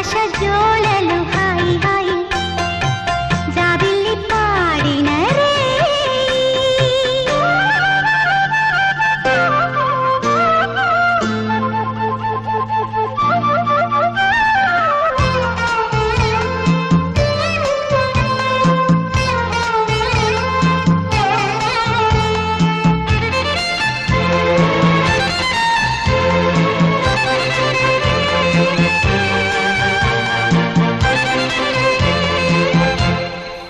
ఆకాశ జోలలు హాయి హాయి జాబిల్లి పాడిన రే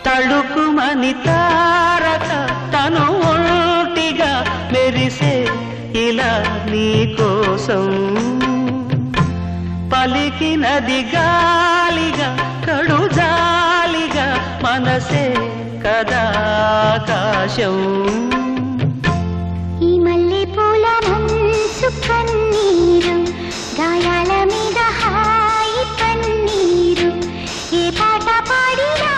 తళుకుమని తారక తను ఒంటిగా మెరిసే ఇలా నీ కోసం పలికినది గాలిగా కడుజాలిగా మనసే కదా ఆకాశం ఈ మల్లె పూల మనసు కన్నీరు గాయాల మీద హాయి పన్నీరు ఏ పాట పాడినా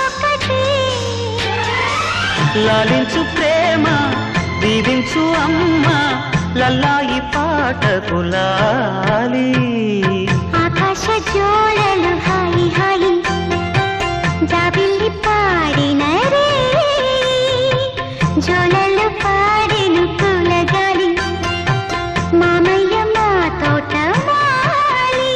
ఒకటే లాలించు ప్రేమ దీవించు అమ్మ లల్లాయి పాటకు లాలి ఆకాశ జోలలు హాయి హాయి జాబిల్లి పాడిన రే జోలలు పాడిను పూలగాలి మామయ్య మా తోట మాలి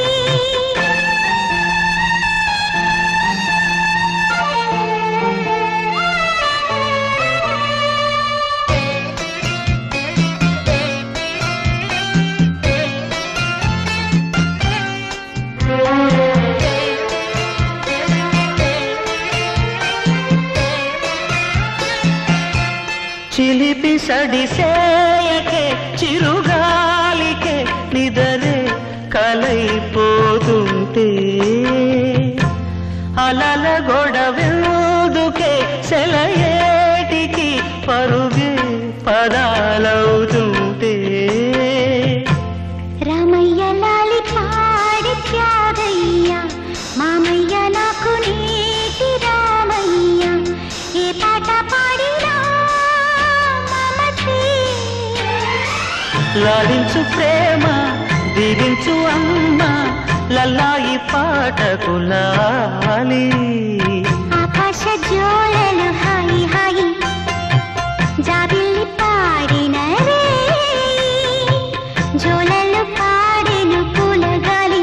చిలిపి సడిసేయకే చిరుగాలికే నిదరే కలైపోతుంటే అలల గొడవెందుకే సెలయేటికి పరుగే పదాలవుతుంటే రామయ్య లాలి పాడి త్యాగయ్య మామయ్య నాకు నీటి రామయ్య ఏ పాట పాడినా మమతే లాలించు ప్రేమ దీవించు అమ్మ లల్లాయి పాటకు లాలి ఆకాశ జోలలు హాయి హాయి జాబిల్లి పాడిన రే జోలలు పాడిను పూలగాలి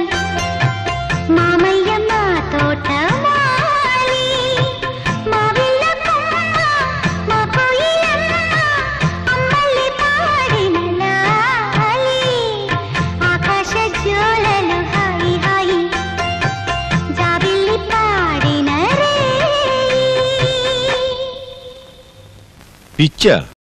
మామయ్య మా తోట మాలి మా విల్ల కొమ్మ మా కోయిలమ్మ అమ్మల్లి పాడిన లాలి ఆకాశ జోలలు హాయి హాయి జాబిల్లి పాడిన రే పిచ్చా